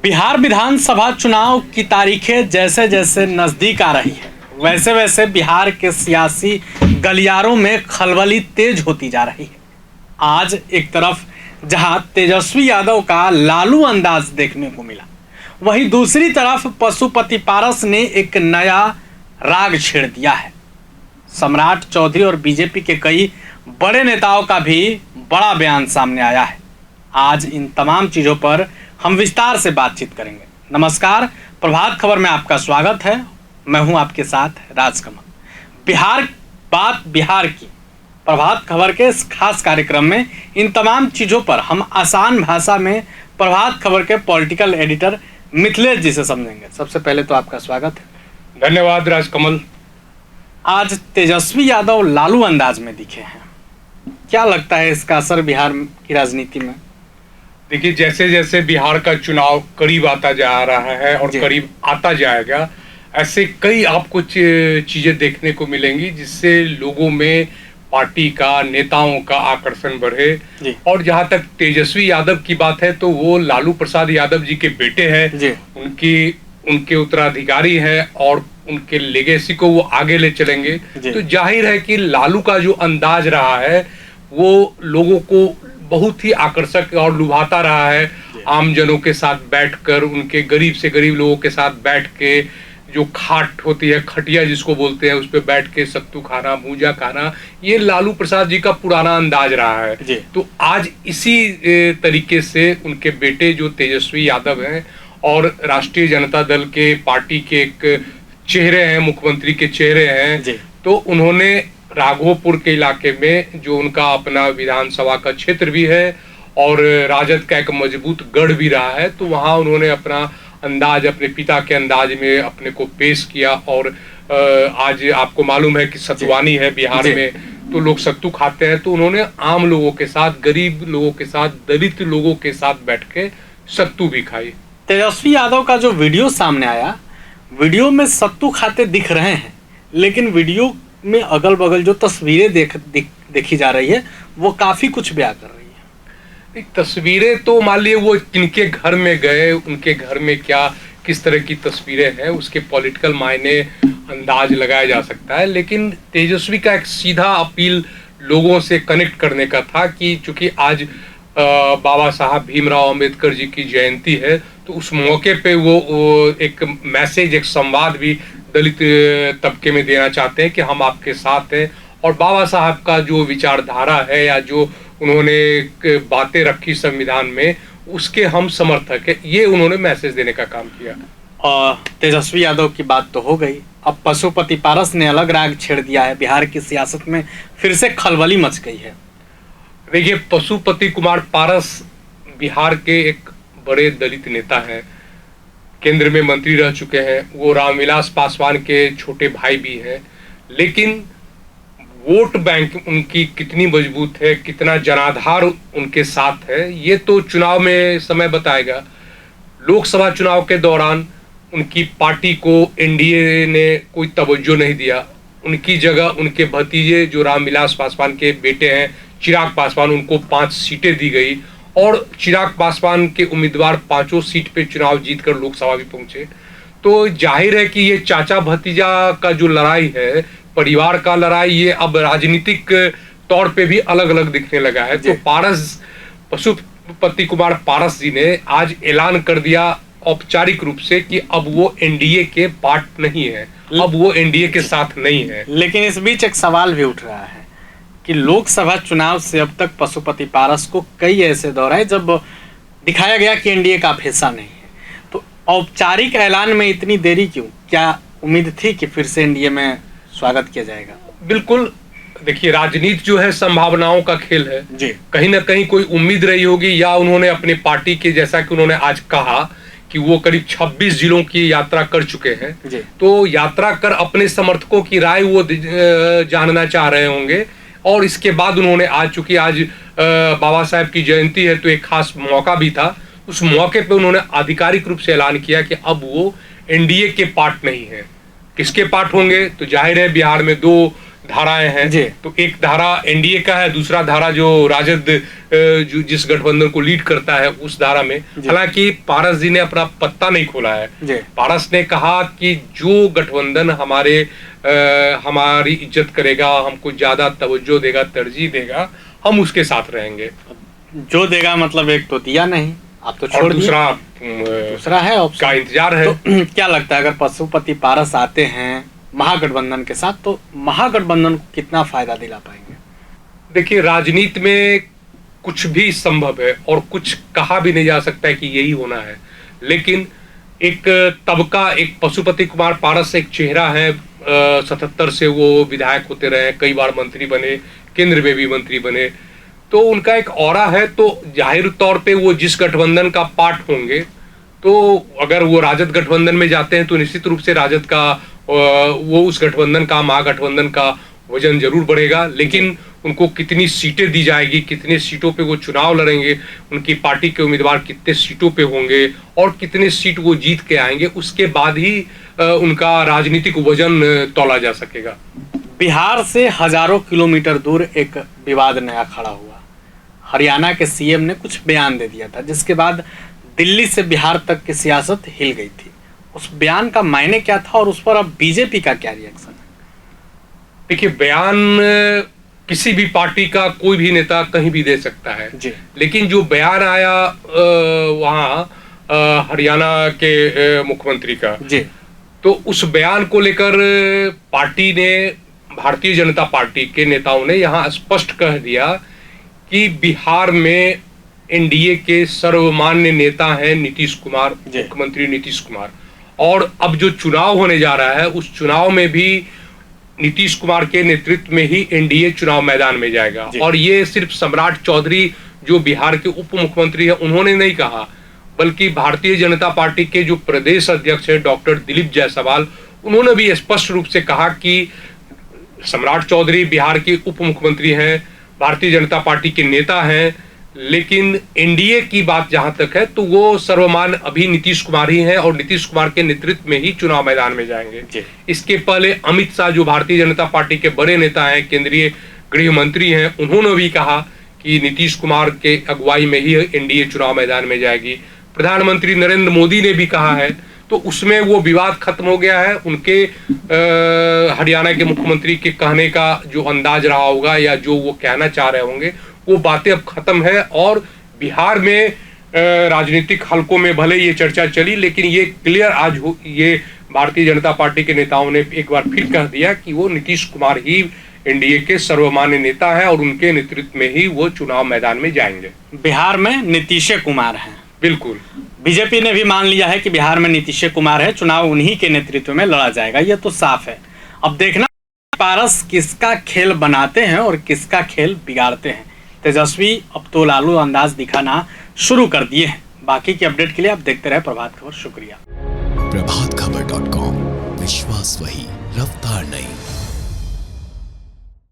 बिहार विधानसभा चुनाव की तारीखें जैसे जैसे नज़दीक आ रही है वैसे वैसे बिहार के सियासी गलियारों में खलबली तेज होती जा रही है। आज एक तरफ जहां तेजस्वी यादव का लालू अंदाज देखने को मिला, वहीं दूसरी तरफ पशुपति पारस ने एक नया राग छेड़ दिया है। सम्राट चौधरी और बीजेपी के कई बड़े नेताओं का भी बड़ा बयान सामने आया है। आज इन तमाम चीज़ों पर हम विस्तार से बातचीत करेंगे। नमस्कार, प्रभात खबर में आपका स्वागत है। मैं हूं आपके साथ राजकमल। बिहार की प्रभात खबर के इस खास कार्यक्रम में इन तमाम चीज़ों पर हम आसान भाषा में प्रभात खबर के पॉलिटिकल एडिटर मिथिलेश जी से समझेंगे। सबसे पहले तो आपका स्वागत है। धन्यवाद राजकमल। आज तेजस्वी यादव लालू अंदाज में दिखे हैं, क्या लगता है इसका असर बिहार की राजनीति में? देखिए, जैसे जैसे बिहार का चुनाव करीब आता जा रहा है और करीब आता जाएगा, ऐसे कई आपको चीजें देखने को मिलेंगी जिससे लोगों में पार्टी का, नेताओं का आकर्षण बढ़े। और जहां तक तेजस्वी यादव की बात है तो वो लालू प्रसाद यादव जी के बेटे हैं, उनके उत्तराधिकारी हैं और उनके लेगेसी को वो आगे ले चलेंगे। तो जाहिर है कि लालू का जो अंदाज रहा है वो लोगों को बहुत ही आकर्षक और लुभाता रहा है। आम जनों के साथ बैठकर, उनके गरीब से गरीब लोगों के साथ बैठ के, जो खाट होती है, खटिया जिसको बोलते हैं, उस पर बैठ के सत्तू खाना, भूजा खाना, ये लालू प्रसाद जी का पुराना अंदाज रहा है। तो आज इसी तरीके से उनके बेटे जो तेजस्वी यादव हैं और राष्ट्रीय जनता दल के पार्टी के एक चेहरे हैं, मुख्यमंत्री के चेहरे हैं, तो उन्होंने राघोपुर के इलाके में जो उनका अपना विधानसभा का क्षेत्र भी है और राजद का एक मजबूत गढ़ भी रहा है, तो वहां उन्होंने अपना अंदाज अपने पिता के अंदाज में अपने को पेश किया। और आज आपको मालूम है कि सतुवानी है बिहार में, तो लोग सत्तू खाते हैं, तो उन्होंने आम लोगों के साथ, गरीब लोगों के साथ, दलित लोगों के साथ बैठ के सत्तू भी खाई। तेजस्वी यादव का जो वीडियो सामने आया, वीडियो में सत्तू खाते दिख रहे हैं, लेकिन वीडियो में अगल बगल जो तस्वीरें देखी जा रही है वो काफी कुछ बयां कर रही है। तस्वीरें तो मान लिए वो किनके घर में गए, उनके घर में क्या किस तरह की तस्वीरें हैं, उसके पॉलिटिकल मायने अंदाज लगाया जा सकता है। लेकिन तेजस्वी का एक सीधा अपील लोगों से कनेक्ट करने का था कि चूंकि आज बाबा साहब भीमराव अंबेडकर जी की जयंती है, तो उस मौके पे वो एक मैसेज, एक संवाद भी दलित तबके में देना चाहते हैं कि हम आपके साथ हैं और बाबा साहब का जो विचारधारा है या जो उन्होंने बातें रखी संविधान में, उसके हम समर्थक हैं। ये उन्होंने मैसेज देने का काम किया। और तेजस्वी यादव की बात तो हो गई, अब पशुपति पारस ने अलग राग छेड़ दिया है। बिहार की सियासत में फिर से खलबली मच गई है। देखिए, पशुपति कुमार पारस बिहार के एक बड़े दलित नेता हैं, केंद्र में मंत्री रह चुके हैं, वो रामविलास पासवान के छोटे भाई भी हैं। लेकिन वोट बैंक उनकी कितनी मजबूत है, कितना जनाधार उनके साथ है, ये तो चुनाव में समय बताएगा। लोकसभा चुनाव के दौरान उनकी पार्टी को एनडीए ने कोई तवज्जो नहीं दिया। उनकी जगह उनके भतीजे जो रामविलास पासवान के बेटे हैं, चिराग पासवान, उनको 5 सीटें दी गई और चिराग पासवान के उम्मीदवार 5 सीट पे चुनाव जीतकर लोकसभा भी पहुंचे। तो जाहिर है कि ये चाचा भतीजा का जो लड़ाई है, परिवार का लड़ाई, ये अब राजनीतिक तौर पे भी अलग अलग दिखने लगा है। तो पशुपति कुमार पारस जी ने आज ऐलान कर दिया औपचारिक रूप से कि अब वो एनडीए के पार्ट नहीं है, अब वो एनडीए के साथ नहीं है। लेकिन इस बीच एक सवाल भी उठ रहा है कि लोकसभा चुनाव से अब तक पशुपति पारस को कई ऐसे दौर आए जब दिखाया गया कि एनडीए का हिस्सा नहीं है, तो औपचारिक ऐलान में इतनी देरी क्यों? क्या उम्मीद थी कि फिर से एनडीए में स्वागत किया जाएगा? बिल्कुल, देखिए, राजनीति जो है संभावनाओं का खेल है जी। कहीं ना कहीं कोई उम्मीद रही होगी, या उन्होंने अपने पार्टी के, जैसा कि उन्होंने आज कहा कि वो करीब 26 जिलों की यात्रा कर चुके हैं, तो यात्रा कर अपने समर्थकों की राय वो जानना चाह रहे होंगे। और इसके बाद उन्होंने आज, चूंकि आज बाबा साहब की जयंती है, तो एक खास मौका भी था, उस मौके पे उन्होंने आधिकारिक रूप से ऐलान किया कि अब वो एनडीए के पार्ट नहीं है। किसके पार्ट होंगे? तो जाहिर है बिहार में 2 धाराएं हैं। जी। तो एक धारा एनडीए का है, दूसरा धारा जो राजद जो जिस गठबंधन को लीड करता है उस धारा में। हालांकि पारस जी ने अपना पत्ता नहीं खोला है। पारस ने कहा कि जो गठबंधन हमारी इज्जत करेगा, हमको ज्यादा तवज्जो देगा, तरजीह देगा, हम उसके साथ रहेंगे। जो देगा मतलब एक तो दिया नहीं, आप तो छोड़ दिए, दूसरा है ऑप्शन का इंतजार है। तो क्या लगता है अगर पशुपति पारस आते हैं महागठबंधन के साथ तो महागठबंधन को कितना फायदा दिला पाएंगे? देखिए, राजनीति में कुछ भी संभव है और कुछ कहा भी नहीं जा सकता है कि यही होना है, लेकिन एक तबका, एक पशुपति कुमार पारस एक चेहरा है। 77 से वो विधायक होते रहे, कई बार मंत्री बने, केंद्र में भी मंत्री बने, तो उनका एक ऑरा है। तो जाहिर तौर पे वो जिस गठबंधन का पार्ट होंगे, तो अगर वो राजद गठबंधन में जाते हैं तो निश्चित रूप से राजद का वो उस गठबंधन का, महागठबंधन का वजन जरूर बढ़ेगा। लेकिन उनको कितनी सीटें दी जाएगी, कितने सीटों पे वो चुनाव लड़ेंगे, उनकी पार्टी के उम्मीदवार कितने सीटों पे होंगे और कितने सीट वो जीत के आएंगे, उसके बाद ही उनका राजनीतिक वजन तौला जा सकेगा। बिहार से हजारों किलोमीटर दूर एक विवाद नया खड़ा हुआ। हरियाणा के सीएम ने कुछ बयान दे दिया था, जिसके बाद दिल्ली से बिहार तक की सियासत हिल गई थी। उस बयान का मायने क्या था और उस पर अब बीजेपी का क्या रिएक्शन है? देखिए, बयान किसी भी पार्टी का कोई भी नेता कहीं भी दे सकता है जी। लेकिन जो बयान आया वहाँ हरियाणा के मुख्यमंत्री का जी, तो उस बयान को लेकर पार्टी ने, भारतीय जनता पार्टी के नेताओं ने यहाँ स्पष्ट कह दिया कि बिहार में एनडीए के सर्वमान्य नेता हैं नीतीश कुमार, मुख्यमंत्री नीतीश कुमार, और अब जो चुनाव होने जा रहा है उस चुनाव में भी नीतीश कुमार के नेतृत्व में ही एनडीए चुनाव मैदान में जाएगा। और ये सिर्फ सम्राट चौधरी जो बिहार के उप मुख्यमंत्री है उन्होंने नहीं कहा, बल्कि भारतीय जनता पार्टी के जो प्रदेश अध्यक्ष है डॉक्टर दिलीप जायसवाल, उन्होंने भी स्पष्ट रूप से कहा कि सम्राट चौधरी बिहार के उप मुख्यमंत्री हैं, भारतीय जनता पार्टी के नेता हैं, लेकिन एनडीए की बात जहां तक है तो वो सर्वमान्य अभी नीतीश कुमार ही हैं और नीतीश कुमार के नेतृत्व में ही चुनाव मैदान में जाएंगे। इसके पहले अमित शाह जो भारतीय जनता पार्टी के बड़े नेता हैं, केंद्रीय गृह मंत्री हैं, उन्होंने भी कहा कि नीतीश कुमार के अगुवाई में ही एनडीए चुनाव मैदान में जाएगी। प्रधानमंत्री नरेंद्र मोदी ने भी कहा है, तो उसमें वो विवाद खत्म हो गया है। उनके हरियाणा के मुख्यमंत्री के कहने का जो अंदाज रहा होगा या जो वो कहना चाह रहे होंगे वो बातें अब खत्म है। और बिहार में राजनीतिक हलकों में भले ये चर्चा चली, लेकिन ये क्लियर आज ये भारतीय जनता पार्टी के नेताओं ने एक बार फिर कह दिया कि वो नीतीश कुमार ही एनडीए के सर्वमान्य नेता है और उनके नेतृत्व में ही वो चुनाव मैदान में जाएंगे। बिहार में नीतीश कुमार हैं। बिल्कुल, बीजेपी ने भी मान लिया है कि बिहार में नीतीश कुमार है, चुनाव उन्हीं के नेतृत्व में लड़ा जाएगा, ये तो साफ है। अब देखना पारस किसका खेल बनाते हैं और किसका खेल बिगाड़ते हैं। तेजस्वी अब तो लालू अंदाज दिखाना शुरू कर दिए हैं। बाकी की अपडेट के लिए आप देखते रहे प्रभात खबर। शुक्रिया। प्रभातखबर.com, विश्वास वही, रफ्तार नहीं।